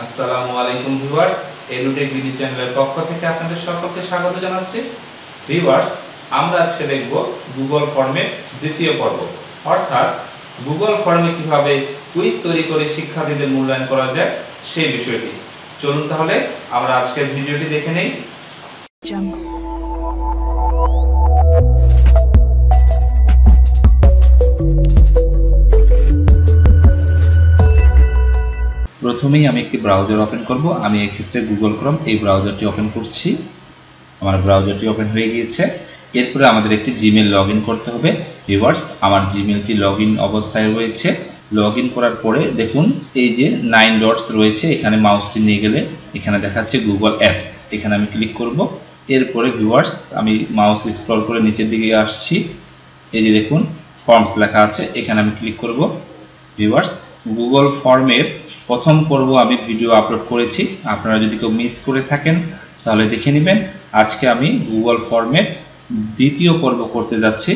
আসসালামু আলাইকুম viewers, edtech BD চ্যানেলের পক্ষ থেকে আপনাদের সকলকে স্বাগত জানাচ্ছি। ভিউয়ার্স, আমরা আজকে দেখব গুগল ফর্মের দ্বিতীয় পর্ব, অর্থাৎ গুগল ফর্মে কিভাবে কুইজ তৈরি করে শিক্ষার্থীদের মূল্যায়ন করা যায় সেই বিষয়টি। চলুন তাহলে আমরা আজকের ভিডিওটি দেখে নেই। প্রথমেই আমি একটি ব্রাউজার ওপেন করব। আমি এই ক্ষেত্রে গুগল ক্রোম এই ব্রাউজারটি ওপেন করছি। আমার ব্রাউজারটি ওপেন হয়ে গিয়েছে। এরপরে আমাদের একটি জিমেইল লগইন করতে হবে। ভিউয়ার্স, আমার জিমেইলটি লগইন অবস্থায় রয়েছে। লগইন করার পরে দেখুন এই যে 9 ডটস রয়েছে, এখানে মাউসটি নিয়ে গেলে এখানে দেখাচ্ছে গুগল অ্যাপস, এখানে আমি ক্লিক করব। এরপরে ভিউয়ার্স, আমি মাউস স্ক্রল করে নিচের দিকে আসছি। এই যে দেখুন ফর্মস লেখা আছে, এখানে আমি ক্লিক করব। ভিউয়ার্স, গুগল ফর্মের প্রথম পর্ব আমি ভিডিও আপলোড করেছি, আপনারা যদি কেউ মিস করে থাকেন তাহলে দেখে নেবেন। আজকে আমি গুগল ফর্মের দ্বিতীয় পর্ব করতে যাচ্ছি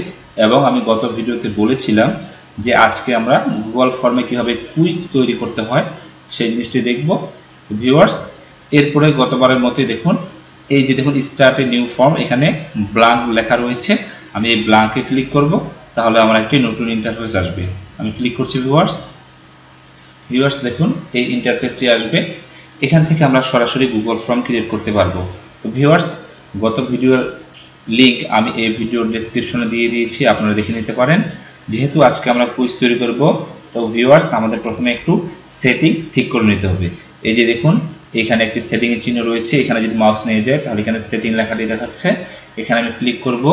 এবং আমি গত ভিডিওতে বলেছিলাম যে আজকে আমরা গুগল ফর্মে কিভাবে কুইজ তৈরি করতে হয় সেই জিনিসটি দেখব। ভিউয়ার্স, এরপরে গতবারের মতোই দেখুন এই যে দেখুন স্টার্ট এ নিউ ফর্ম, এখানে ব্ল্যাঙ্ক লেখা রয়েছে। আমি এই ব্ল্যাঙ্কে ক্লিক করব, তাহলে আমার একটি নতুন ইন্টারফেস আসবে। আমি ক্লিক করছি। ভিউয়ার্স দেখুন এই ইন্টারফেসটি আসবে। এখান থেকে আমরা সরাসরি গুগল ফর্ম ক্রিয়েট করতে পারবো। তো ভিউয়ার্স, গত ভিডিওর লিংক আমি এই ভিডিওর ডেসক্রিপশনে দিয়ে দিয়েছি, আপনারা দেখে নিতে পারেন। যেহেতু আজকে আমরা কুইজ তৈরি করব, তো ভিউয়ার্স আমাদের প্রথমে একটু সেটিং ঠিক করে নিতে হবে। এই যে দেখুন এখানে একটি সেটিং এর চিহ্ন রয়েছে, এখানে যদি মাউস নিয়ে যায় তাহলে এখানে সেটিং লেখাটি দেখাচ্ছে, এখানে আমি ক্লিক করব।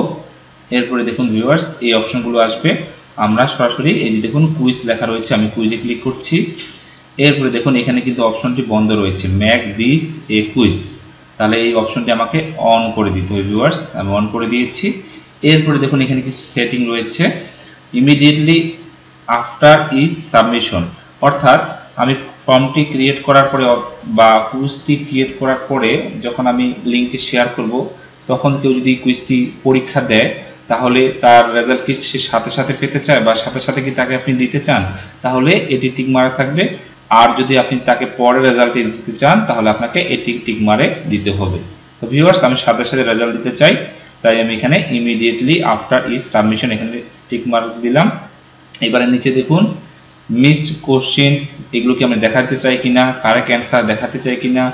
এরপরে দেখুন ভিউয়ার্স এই অপশনগুলো আসবে। আমরা সরাসরি এই যে দেখুন কুইজ লেখা রয়েছে, আমি কুইজে ক্লিক করছি। এরপরে দেখুন এখানে কিন্তু অপশনটি বন্ধ রয়েছে, মেক দিস এ কুইজ, তাহলে এই অপশনটি আমাকে অন করে দিতে হবে। ভিউয়ার্স, আমি অন করে দিয়েছি। এরপরে দেখুন এখানে কিছু সেটিং রয়েছে, ইমিডিয়েটলি আফটার ইজ সাবমিশন, অর্থাৎ আমি ফর্মটি ক্রিয়েট করার পরে বা কুইজটি ক্রিয়েট করার পরে যখন আমি লিঙ্কটি শেয়ার করব, তখন কেউ যদি কুইজটি পরীক্ষা দেয় তাহলে তার রেজাল্ট কি সে সাথে সাথে পেতে চায় বা সাথে সাথে কি তাকে আপনি দিতে চান, তাহলে এটি টিক মারা থাকবে। আর যদি আপনি তাকে পরে রেজাল্টটি দিতে চান তাহলে আপনাকে এটি টিক মারে দিতে হবে। তো ভিউয়ার্স, আমি সাথে সাথে রেজাল্ট দিতে চাই, তাই আমি এখানে ইমিডিয়েটলি আফটার ইজ সাবমিশন এখানে টিক মার্ক দিলাম। এবারে নিচে দেখুন মিসড কোশ্চেনস, এগুলোকে আমি দেখাতে চাই কিনা, কারেক্ট অ্যান্সার দেখাতে চাই কিনা,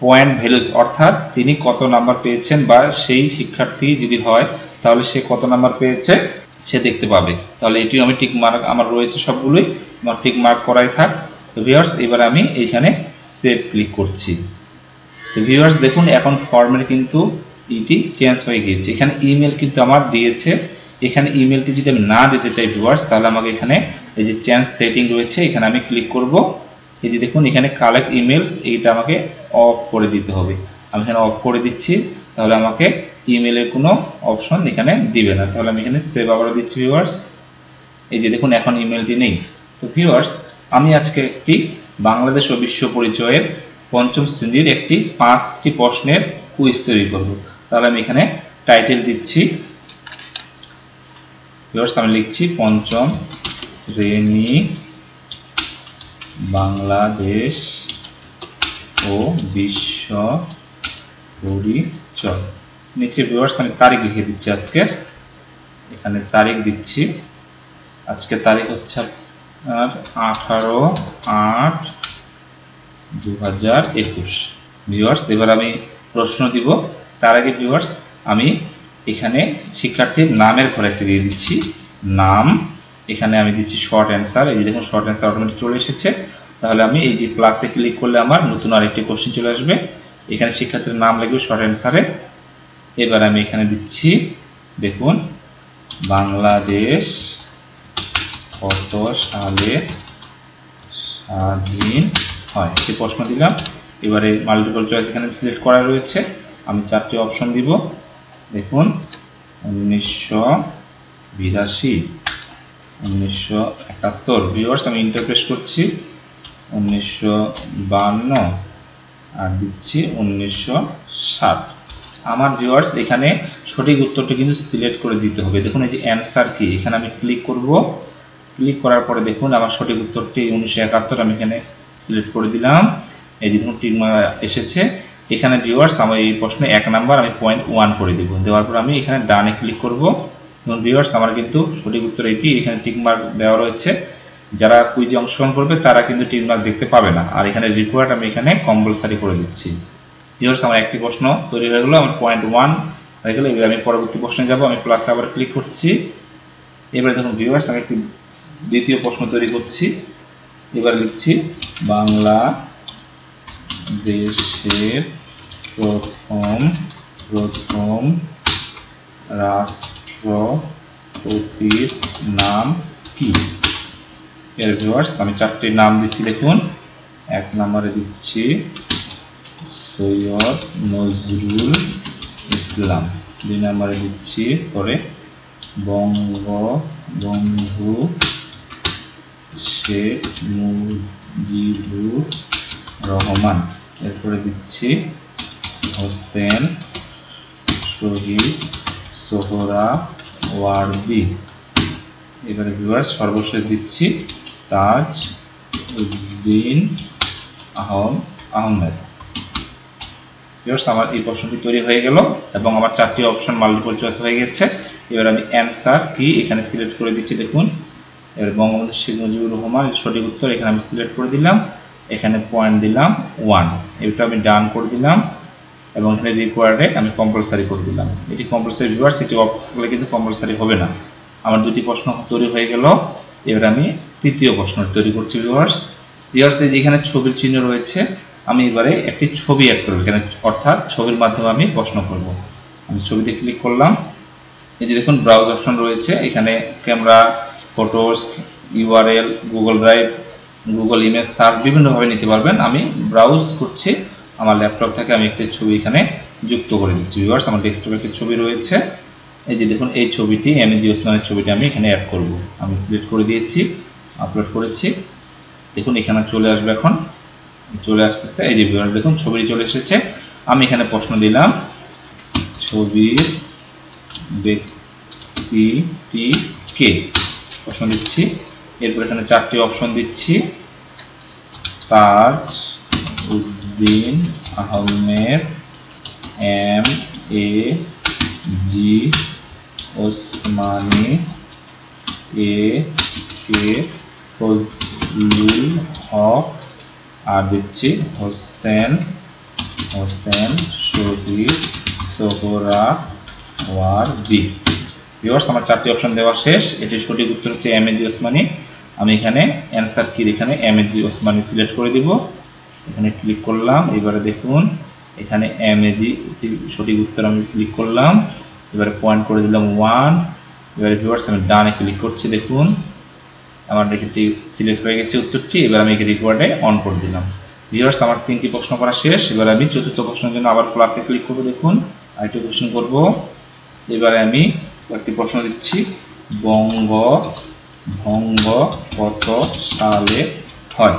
পয়েন্ট ভ্যালুস অর্থাৎ তিনি কত নাম্বার পেয়েছেন বা সেই শিক্ষার্থী যদি হয় তাহলে সে কত নাম্বার পেয়েছে সে দেখতে পাবে। তাহলে এটিও আমি টিক মার্ক আমার রয়েছে, সবগুলোই আমার টিক মার্ক করাই থাক। তো ভিউয়ার্স, এবার আমি এইখানে সেভ ক্লিক করছি। তো ভিউয়ার্স দেখুন এখন ফর্মের কিন্তু এটি চেঞ্জ হয়ে গিয়েছে। এখানে ইমেল কিন্তু আমার দিয়েছে, এখানে ইমেলটি যদি আমি না দিতে চাই ভিউয়ার্স, তাহলে আমাকে এখানে এই যে চেঞ্জ সেটিং রয়েছে, এখানে আমি ক্লিক করব। এই যে দেখুন এখানে কালেক্ট ইমেলস, এইটা আমাকে অফ করে দিতে হবে। আমি এখানে অফ করে দিচ্ছি, তাহলে আমাকে ইমেলের কোনো অপশন এখানে দিবে না। তাহলে আমি এখানে সেভ আবার দিচ্ছি। ভিউয়ার্স, এই যে দেখুন এখন ইমেলটি নেই। তো ভিউয়ার্স, আমি আজকে একটি বাংলাদেশ ও বিশ্ব পরিচয়ের পঞ্চম শ্রেণীর একটি 5টি প্রশ্নের কুইজ তৈরি করব। তাহলে আমি এখানে টাইটেল দিচ্ছি। ভিউয়ার্স, আমি লিখছি পঞ্চম শ্রেণী বাংলাদেশ ও বিশ্ব পরিচয়। নিচে ভিউয়ার্স আমি তারিখ লিখে দিচ্ছি, আজকে এখানে তারিখ দিচ্ছি। আজকে তারিখ হচ্ছে 18/8/2021। ভিউয়ার্স, এবার আমি প্রশ্ন দিব। তার আগে ভিউয়ার্স আমি এখানে শিক্ষার্থীর নামের ঘরে একটা দিয়ে দিচ্ছি নাম, এখানে আমি দিচ্ছি শর্ট অ্যান্সার। এই যে দেখুন শর্ট অ্যান্সার অটোমেটিক চলে এসেছে। তাহলে আমি এই যে প্লাসে ক্লিক করলে আমার নতুন আরেকটি কোশ্চেন চলে আসবে, এখানে শিক্ষার্থীর নাম লাগবে শর্ট অ্যান্সারে। এবার আমি এখানে দিচ্ছি দেখুন বাংলাদেশ কত সালে স্বাধীন হয়, সে প্রশ্ন দিলাম। এবারে মাল্টিপল চয়েস এখানে সিলেক্ট করা রয়েছে, আমি 4টি অপশন দিব। দেখুন 1982, 1971। ভিউয়ার্স, আমি ইন্টারপ্রেস করছি 1952 আর দিচ্ছি 1960। আমার ভিউয়ার্স এখানে সঠিক উত্তরটি কিন্তু সিলেক্ট করে দিতে হবে। দেখুন এই যে অ্যান্সার কি, এখানে আমি ক্লিক করব। ক্লিক করার পরে দেখুন আমার সঠিক উত্তরটি 1971 আমি এখানে সিলেক্ট করে দিলাম। এই যে দেখুন টিক মার্ক এসেছে। এখানে ভিউয়ার্স আমার এই প্রশ্নে 1 নাম্বার আমি 0.1 করে দেব। দেওয়ার পর আমি এখানে ডানে ক্লিক করব। এবং ভিউয়ার্স আমার কিন্তু সঠিক উত্তর এটি, এখানে টিক মার্ক দেওয়া রয়েছে। যারা কুইজে অংশগ্রহণ করবে তারা কিন্তু টিক মার্ক দেখতে পাবে না, আর এখানে রিকোয়ার্ড আমি এখানে কম্পালসারি করে দিচ্ছি। ভিউয়ার্স আমার একটি প্রশ্ন তৈরি হয়ে গেল, আমার 0.1 হয়ে গেল। এবার আমি পরবর্তী প্রশ্নে যাব। আমি প্লাসে আবার ক্লিক করছি। এবারে দেখুন ভিউয়ার্স আমি একটি দ্বিতীয় প্রশ্ন তৈরি করছি। এবার লিখছি বাংলাদেশের প্রথম রাষ্ট্রপতির নাম কি? এর ভিউয়ার্স আমি 4টি নাম দিচ্ছি। দেখুন 1 নম্বরে দিচ্ছি সৈয়দ নজরুল ইসলাম, 2 নম্বরে দিচ্ছি পরে বঙ্গবন্ধু শেখ মুজিবুর রহমান, এরপরে দিচ্ছি হোসেন শহীদ সোহরাওয়ার্দী। এবারে ভিউয়ার্স সর্বশেষ দিচ্ছি তাজ উদ্দিন আহমেদ। ভিউয়ার্স আমার এই প্রশ্নটি তৈরি হয়ে গেল এবং আমার 4টি অপশন মাল্টিপল চয়েস হয়ে গেছে। এবার আমি অ্যান্সার কি এখানে সিলেক্ট করে দিচ্ছি। দেখুন এবার বঙ্গবন্ধু শেখ মুজিবুর রহমান সঠিক উত্তর, এখানে আমি সিলেক্ট করে দিলাম, এখানে পয়েন্ট দিলাম 1, এটা আমি ডান করে দিলাম এবং এখানে রিকোয়ার্ডে আমি কম্পালসারি করে দিলাম। এটি কম্পালসারি ভিউয়ার্স, এটি অফ করলে কিন্তু কম্পালসারি হবে না। আমার 2টি প্রশ্ন তৈরি হয়ে গেল। এবার আমি তৃতীয় প্রশ্ন তৈরি করছি। ভিউয়ার্স এই যেখানে ছবির চিহ্ন রয়েছে, আমি এবারে একটি ছবি অ্যাড করব এখানে, অর্থাৎ ছবির মাধ্যমে আমি প্রশ্ন করব। আমি ছবিতে ক্লিক করলাম। এই যে দেখুন ব্রাউজ অপশন রয়েছে, এখানে camera, photos, URL, Google drive, Google image search বিভিন্নভাবে নিতে পারবেন। আমি ব্রাউজ করছি, আমার ল্যাপটপ থেকে আমি একটি ছবি এখানে যুক্ত করে দিচ্ছি। ভিউয়ার্স আমার ডেস্কটপে একটি ছবি রয়েছে। এই যে দেখুন এই ছবিটি এমএজি ওসমানের ছবিটি আমি এখানে অ্যাড করব। আমি সিলেক্ট করে দিয়েছি, আপলোড করেছি। দেখুন এখানে চলে আসবে, এখন চলে আসতেছে। এই যে ভিউয়ার্স দেখুন ছবিটি চলে এসেছে। আমি এখানে প্রশ্ন দিলাম ছবির ব্যক্তিটি কে, প্রশ্ন দিচ্ছি। এরপর এখানে 4টি অপশন দিচ্ছি তাজ উদ্দিন আহমেদ, এমএজি ওসমানী, একে ফজলুল হক, আর দিচ্ছি হোসেন শহীদ সোহরাওয়ার্দী। ভিউয়ার্স আমার 4টি অপশন দেওয়া শেষ। এটির সঠিক উত্তর হচ্ছে এমএজি ওসমানী। আমি এখানে অ্যান্সার কি এখানে এমএজি ওসমানী সিলেক্ট করে দিব, এখানে ক্লিক করলাম। এবারে দেখুন এখানে এমএজি সঠিক উত্তর আমি ক্লিক করলাম, এবারে পয়েন্ট করে দিলাম 1। এবারে ভিউয়ার্স আমি ডানে ক্লিক করছি। দেখুন আমার এটি সিলেক্ট হয়ে গেছে উত্তরটি। এবার আমি রিকোয়ার্ডে অন করে দিলাম। ভিউয়ার্স আমার 3টি প্রশ্ন করা শেষ। এবার আমি 4র্থ প্রশ্নের জন্য আবার ক্লাসে ক্লিক করব। দেখুন আরেকটি কোশ্চেন করব। এবারে আমি একটি প্রশ্ন দিচ্ছি বঙ্গভঙ্গ কত সালে হয়?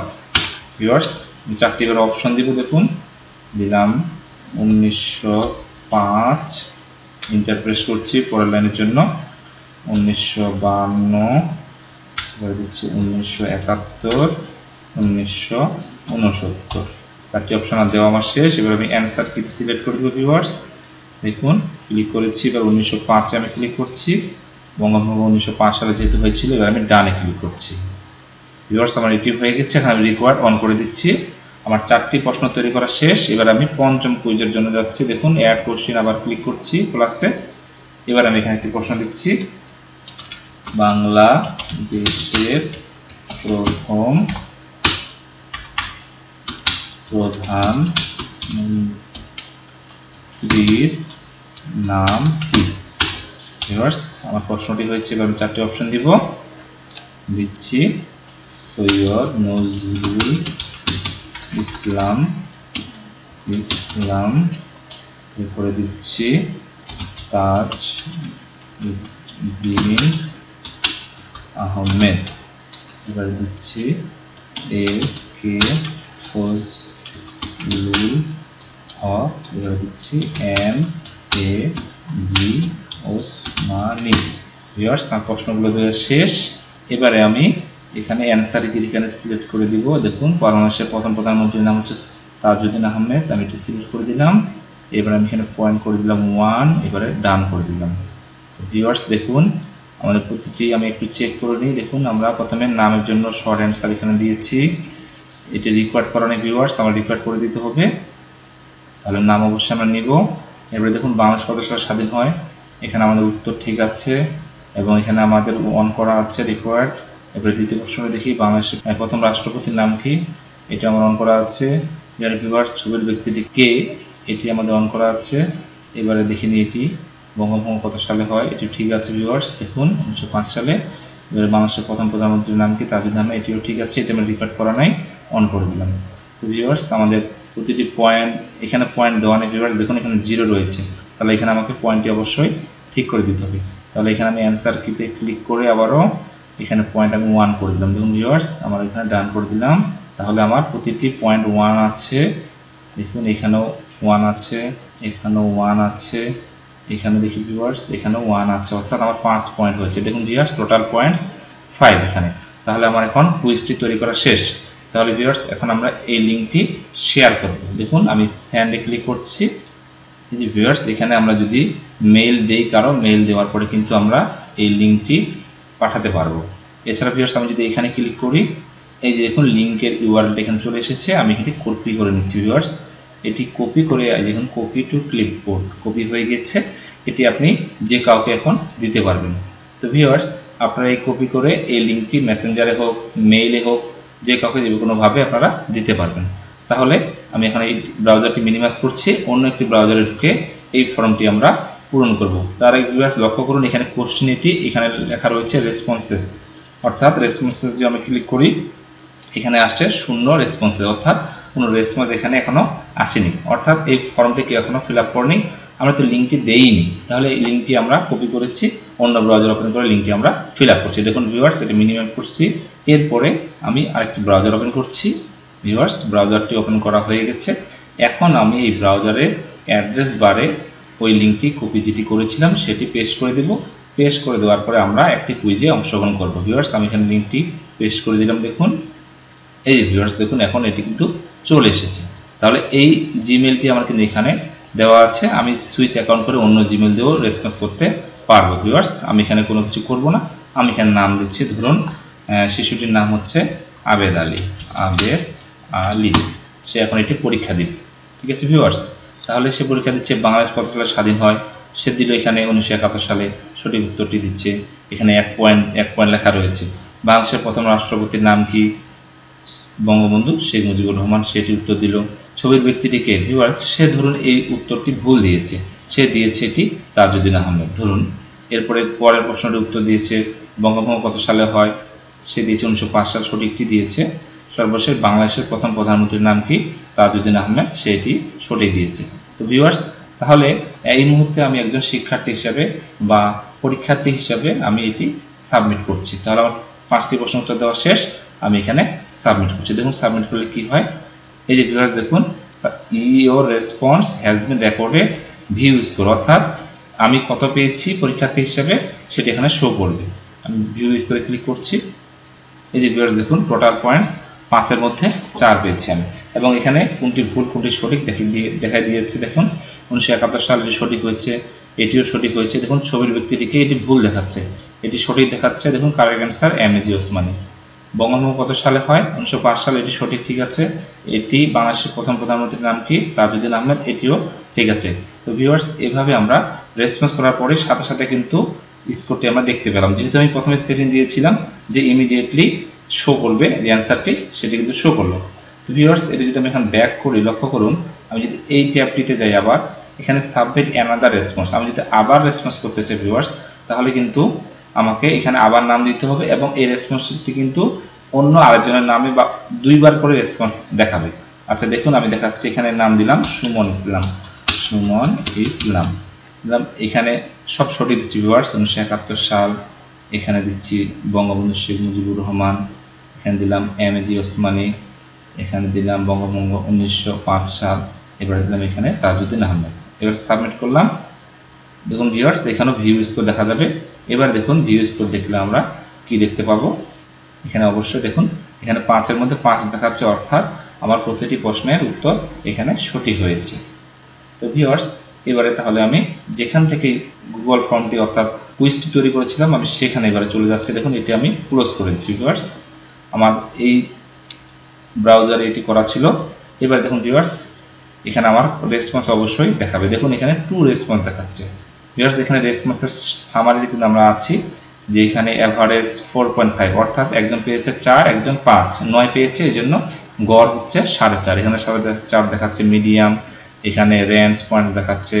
ভিউয়ার্স 4টি এবার অপশন দিব। দেখুন দিলাম 1905, ইন্টারপ্রেস করছি পরের লাইনের জন্য 1952, এবার দিচ্ছি 1971, 1969। 4টি অপশন আর দেওয়া আমার শেষ। এবার আমি অ্যান্সার কি সিলেক্ট করে দেব। ভিউয়ার্স দেখুন ক্লিক করেছি, এবার 1905 আমি ক্লিক করছি। বঙ্গভঙ্গ 1905 সালে যেহেতু হয়েছিল, এবার আমি ডানে ক্লিক করছি। ভিউয়ার্স আমার এটি হয়ে গেছে। এখন আমি রিকোয়ার্ড অন করে দিচ্ছি। আমার 4টি প্রশ্ন তৈরি করা শেষ। এবার আমি 5ম কুইজের জন্য যাচ্ছি। দেখুন অ্যাড কোশ্চেন, আবার ক্লিক করছি প্লাসে। এবার আমি এখানে একটি প্রশ্ন দিচ্ছি বাংলাদেশের প্রথম প্রধানমন্ত্রীর নাম কি? ভিউয়ার্স আমার প্রশ্নটি হয়েছে। এবার আমি 4টি অপশন দিব, দিচ্ছি সৈয়দ নজরুল ইসলাম, এরপরে দিচ্ছি তাজ উদ্দিন আহমেদ, এবারে দিচ্ছি একে ফজলুল হক, এবারে দিচ্ছি এমএজি ওসমানী। ভিউয়ার্স আমার প্রশ্নগুলো দেওয়া শেষ। এবারে আমি এখানে অ্যান্সার কি এখানে সিলেক্ট করে দিব। দেখুন বাংলাদেশের প্রথম প্রধানমন্ত্রীর নাম হচ্ছে তাজউদ্দিন আহমেদ, আমি এটা সিলেক্ট করে দিলাম। এবার আমি এখানে পয়েন্ট করে দিলাম 1, এবারে ডান করে দিলাম। তো ভিউয়ার্স দেখুন আমাদের প্রতিটি আমি একটু চেক করে নিই। দেখুন আমরা প্রথমে নামের জন্য শর্ট অ্যান্সার এখানে দিয়েছি, এটি রিকোয়ার্ড করা নেই ভিউয়ার্স, আমার রিকোয়ার্ড করে দিতে হবে। তাহলে নাম অবশ্যই আমরা নিব। এবারে দেখুন বাংলাদেশ কত সালে স্বাধীন হয়, এখানে আমাদের উত্তর ঠিক আছে এবং এখানে আমাদের অন করা আছে রিকোয়ার্ড। এবারে দ্বিতীয় প্রশ্নে দেখি বাংলাদেশের প্রথম রাষ্ট্রপতির নাম কি, এটা আমার অন করা আছে। এবারে ভিউয়ার্স ছবির ব্যক্তিটি কে, এটি আমাদের অন করা আছে। এবারে দেখে নিই এটি বঙ্গভঙ্গ কত সালে হয়, এটি ঠিক আছে ভিউয়ার্স দেখুন 1905 সালে। এবারে বাংলাদেশের প্রথম প্রধানমন্ত্রীর নাম কি, তাজউদ্দিন আহমেদ, এটিও ঠিক আছে, এটা আমি রিকোয়ার্ড করা নাই, অন করে দিলাম। তো ভিউয়ার্স আমাদের প্রতিটি পয়েন্ট, এখানে পয়েন্ট দেওয়া নেই ভিউয়ার্স, দেখুন এখানে 0 রয়েছে, তাহলে এখানে আমাকে পয়েন্টটি অবশ্যই ঠিক করে দিতে হবে। তাহলে এখানে আমি অ্যান্সার কিতে ক্লিক করে আবারও এখানে পয়েন্ট আমি 1 করে দিলাম। দেখুন ভিউয়ার্স আমার এখানে ডান করে দিলাম। তাহলে আমার প্রতিটি পয়েন্ট 1 আছে, দেখুন এখানেও 1 আছে, এখানেও 1 আছে, এখানে দেখি ভিউয়ার্স এখানেও 1 আছে, অর্থাৎ আমার 5 পয়েন্ট হয়েছে। দেখুন ভিউয়ার্স টোটাল পয়েন্টস 5 এখানে। তাহলে আমার এখন কুইজটি তৈরি করা শেষ। তাহলে ভিউয়ার্স এখন আমরা এই লিঙ্কটি শেয়ার করব। দেখুন আমি সেন্ডে ক্লিক করছি। এই যে ভিউয়ার্স এখানে আমরা যদি মেইল দেই, কারো মেইল দেওয়ার পরে কিন্তু আমরা এই লিঙ্কটি পাঠাতে পারবো। এছাড়া ভিউয়ার্স আমি যদি এখানে ক্লিক করি, এই যে দেখুন লিঙ্কের ইউআরএল এখানে চলে এসেছে, আমি এটি কপি করে নিচ্ছি ভিউয়ার্স। এটি কপি করে দেখুন কপি টু ক্লিপবোর্ড কপি হয়ে গেছে, এটি আপনি যে কাউকে এখন দিতে পারবেন। তো ভিউয়ার্স আপনারা এই কপি করে এই লিঙ্কটি মেসেঞ্জারে হোক মেইলে হোক যে কাউকে যে কোনোভাবে আপনারা দিতে পারবেন। তাহলে আমি এখন এই ব্রাউজারটি মিনিমাইজ করছি, অন্য একটি ব্রাউজারে ঢুকে এই ফর্মটি আমরা পূরণ করব। তার আগে ভিউয়ার্স লক্ষ্য করুন এখানে কোশ্চেনটি এখানে লেখা রয়েছে রেসপন্সেস, অর্থাৎ রেসপন্সেস যদি আমি ক্লিক করি এখানে আসছে 0 রেসপন্সেস, অর্থাৎ কোনো রেসপন্স এখানে এখনো আসেনি, অর্থাৎ এই ফর্মটি কেউ এখনো ফিল আপ করেনি, আমরা তো লিঙ্কটি দেইনি। তাহলে এই লিঙ্কটি আমরা কপি করেছি, অন্য ব্রাউজার ওপেন করে লিঙ্কটি আমরা ফিল আপ করছি। দেখুন ভিউয়ার্স এটা মিনিমাইজ করছি, এরপরে আমি আরেকটি ব্রাউজার ওপেন করছি। ভিউয়ার্স ব্রাউজারটি ওপেন করা হয়ে গেছে। এখন আমি এই ব্রাউজারের অ্যাড্রেস বারে ওই লিঙ্কটি কপি যেটি করেছিলাম সেটি পেস্ট করে দেব। পেস্ট করে দেওয়ার পরে আমরা একটি কুইজে অংশগ্রহণ করব। ভিউয়ার্স আমি এখানে লিঙ্কটি পেস্ট করে দিলাম। দেখুন এই যে ভিউয়ার্স দেখুন এখন এটি কিন্তু চলে এসেছে। তাহলে এই জিমেলটি আমার কিন্তু এখানে দেওয়া আছে, আমি সুইচ অ্যাকাউন্ট করে অন্য জিমেল দিয়েও রেসপন্স করতে পারবো। ভিউয়ার্স আমি এখানে কোনো কিছু করব না, আমি এখানে নাম দিচ্ছি, ধরুন শিশুটির নাম হচ্ছে আবেদ আলী, আবেদ আলী, সে এখন এটি পরীক্ষা দিবে। ঠিক আছে ভিউয়ার্স, তাহলে সে পরীক্ষা দিচ্ছে বাংলাদেশ কত সালে স্বাধীন হয়, সে দিল এখানে 1971 সালে, সঠিক উত্তরটি দিচ্ছে, এখানে 1 পয়েন্ট লেখা রয়েছে। বাংলাদেশের প্রথম রাষ্ট্রপতির নাম কি, বঙ্গবন্ধু শেখ মুজিবুর রহমান, সেটি উত্তর দিল। ছবির ব্যক্তিটিকে, ভিউয়ার্স সে ধরুন এই উত্তরটি ভুল দিয়েছে, সে দিয়েছে এটি তাজউদ্দিন আহমেদ ধরুন। এরপরে পরের প্রশ্নটি উত্তর দিয়েছে বঙ্গভঙ্গ কত সালে হয়, সে দিয়েছে 1905 সাল, সঠিকটি দিয়েছে। সর্বশেষ বাংলাদেশের প্রথম প্রধানমন্ত্রীর নাম কি, তাজউদ্দিন আহমেদ, সেটি সঠিক দিয়েছে। তো ভিউয়ার্স তাহলে এই মুহূর্তে আমি একজন শিক্ষার্থী হিসাবে বা পরীক্ষার্থী হিসাবে আমি এটি সাবমিট করছি। তাহলে আমার 5টি প্রশ্ন উত্তর দেওয়া শেষ, আমি এখানে সাবমিট করছি। দেখুন সাবমিট করলে কি হয়, এই যে ভিউয়ার্স দেখুন your response has been recorded, view score, অর্থাৎ আমি কত পেয়েছি পরীক্ষার্থী হিসাবে সেটি এখানে শো করবে। আমি ভিউ স্কোরে ক্লিক করছি। এই যে ভিউয়ার্স দেখুন টোটাল পয়েন্টস 5-এর মধ্যে 4 পেয়েছি আমি, এবং এখানে কোনটি ভুল কোনটি সঠিক দেখাই দিয়েছে। দেখুন 1971 সালে এটি সঠিক হয়েছে, এটিও সঠিক হয়েছে। দেখুন ছবির ব্যক্তিটিকে এটি ভুল দেখাচ্ছে, এটি সঠিক দেখাচ্ছে। দেখুন কারেক্ট অ্যান্সার এমএজি ওসমানী। বঙ্গভঙ্গ কত সালে হয়, 1905 সালে, এটি সঠিক ঠিক আছে। এটি বাংলাদেশের প্রথম প্রধানমন্ত্রীর নাম কি, তাজউদ্দিন আহমেদ, এটিও ঠিক আছে। তো ভিউয়ার্স এভাবে আমরা রেসপন্স করার পরে সাথে সাথে কিন্তু স্কোরটি আমরা দেখতে পেলাম, যেহেতু আমি প্রথমে সেটিং দিয়েছিলাম যে ইমিডিয়েটলি শো করবে যে অ্যান্সারটি, সেটি কিন্তু শো করলো। তো ভিউয়ার্স এটা যদি আমি এখন ব্যাক করি, লক্ষ্য করুন আমি যদি এই ট্যাবটিতে যাই, আবার এখানে সাবমিট অ্যানাদার রেসপন্স, আমি যদি আবার রেসপন্স করতে চাই ভিউয়ার্স, তাহলে কিন্তু আমাকে এখানে আবার নাম দিতে হবে, এবং এই রেসপন্সটি কিন্তু অন্য আরেকজনের নামে বা 2বার করে রেসপন্স দেখাবে। আচ্ছা দেখুন আমি দেখাচ্ছি, এখানে নাম দিলাম সুমন ইসলাম, সুমন ইসলাম দিলাম, এখানে সব সঠিক দিচ্ছি ভিউয়ার্স, 1971 সাল, এখানে দিচ্ছি বঙ্গবন্ধু শেখ মুজিবুর রহমান, এখানে দিলাম এমএজি ওসমানী, এখানে দিলাম বঙ্গভঙ্গ 1905 সাল, এবারে দিলাম এখানে তাজউদ্দিন আহমেদ। এবার সাবমিট করলাম। দেখুন ভিউয়ার্স এখানেও ভিউ স্কোর দেখা যাবে। এবার দেখুন ভিউ স্কোর দেখলে আমরা কি দেখতে পাবো, এখানে অবশ্যই দেখুন এখানে 5-এর মধ্যে 5 দেখাচ্ছে, অর্থাৎ আমার প্রতিটি প্রশ্নের উত্তর এখানে সঠিক হয়েছে। তো ভিউয়ার্স, এবারে তাহলে আমি যেখান থেকে গুগল ফর্মটি অর্থাৎ কুইজটি তৈরি করেছিলাম আমি সেখানে এবারে চলে যাচ্ছি। দেখুন এটি আমি ক্লোজ করে দিচ্ছি। ভিউয়ার্স, আমার এই ব্রাউজারে এটি করা ছিল। এবার দেখুন ভিউয়ার্স, এখানে আমার রেসপন্স অবশ্যই দেখাবে। দেখুন এখানে 2 রেসপন্স দেখাচ্ছে। ভিউয়ার্স, এখানে রেসপন্সের সামারিতে কিন্তু আমরা আছি যে এখানে এভারেজ 4.5, অর্থাৎ একজন পেয়েছে 4, একজন 5, 9 পেয়েছে, এই জন্য গড় হচ্ছে 4.5। এখানে 4.5 দেখাচ্ছে মিডিয়াম, এখানে রেঞ্জ পয়েন্ট দেখাচ্ছে।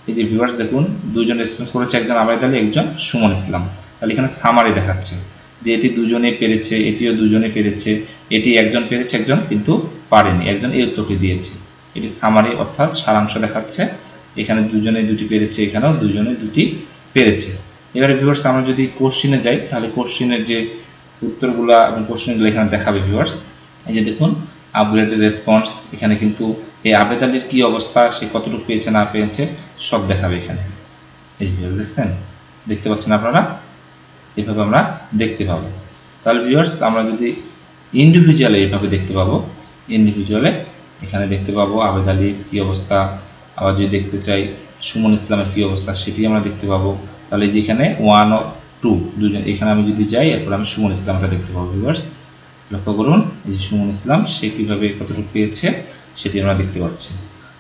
এই যে ভিউয়ার্স দেখুন, দুজন রেসপন্স করেছে, একজন আবেদ আলী, একজন সুমন ইসলাম। তাহলে এখানে সামারি দেখাচ্ছে যে এটি দুজনে পেরেছে, এটিও দুজনে পেরেছে, এটি একজন পেরেছে, একজন কিন্তু পারেনি, একজন এই উত্তরটি দিয়েছে। এটি সামারি অর্থাৎ সারাংশ দেখাচ্ছে। এখানে দুজনে দুটি পেরেছে, এখানেও দুজনে দুটি পেরেছে। এবারে ভিউয়ার্স, আমরা যদি কোশ্চিনে যাই তাহলে কোশ্চিনের যে উত্তরগুলো এবং কোশ্চিনগুলো এখানে দেখাবে। ভিউয়ার্স, এই যে দেখুন আপগ্রেডেড রেসপন্স, এখানে কিন্তু এই আবেদ আলীর কি অবস্থা, সে কতটুকু পেয়েছে না পেয়েছে সব দেখাবে এখানে। এই ভিউয়ার্স দেখছেন, দেখতে পাচ্ছেন আপনারা, এইভাবে আমরা দেখতে পাবো। তাহলে ভিউয়ার্স, আমরা যদি ইন্ডিভিজুয়ালে এইভাবে দেখতে পাবো, ইন্ডিভিজুয়ালে এখানে দেখতে পাবো আবেদ আলীর কি অবস্থা। আবার যদি দেখতে চাই সুমন ইসলামের কি অবস্থা, সেটি আমরা দেখতে পাবো। তাহলে যেখানে 1 ও 2 দুজন, এখানে আমি যদি যাই এরপর আমি সুমন ইসলামটা দেখতে পাবো। ভিউয়ার্স লক্ষ্য করুন, এই যে সুমন ইসলাম সে কিভাবে কতটুকু পেয়েছে সেটি আমরা দেখতে পাচ্ছি।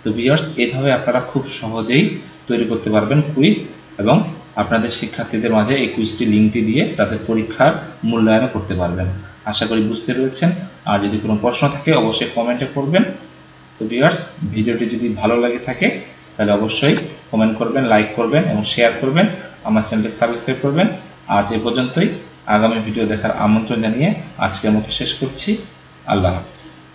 তো ভিউয়ার্স, এইভাবে আপনারা খুব সহজেই তৈরি করতে পারবেন কুইজ, এবং আপনাদের শিক্ষার্থীদের মাঝে এই কুইজটি লিঙ্কটি দিয়ে তাদের পরীক্ষার মূল্যায়ন করতে পারবেন। আশা করি বুঝতে পেরেছেন। আর যদি কোনো প্রশ্ন থাকে অবশ্যই কমেন্টে করবেন। তো ভিউয়ার্স, ভিডিওটি যদি ভালো লাগে থাকে তাহলে অবশ্যই কমেন্ট করবেন, লাইক করবেন এবং শেয়ার করবেন। আমার চ্যানেলটি সাবস্ক্রাইব করবেন। আজ এ পর্যন্তই। আগামী ভিডিও দেখার আমন্ত্রণ জানিয়ে আজকের মতো শেষ করছি। আল্লাহ হাফেজ।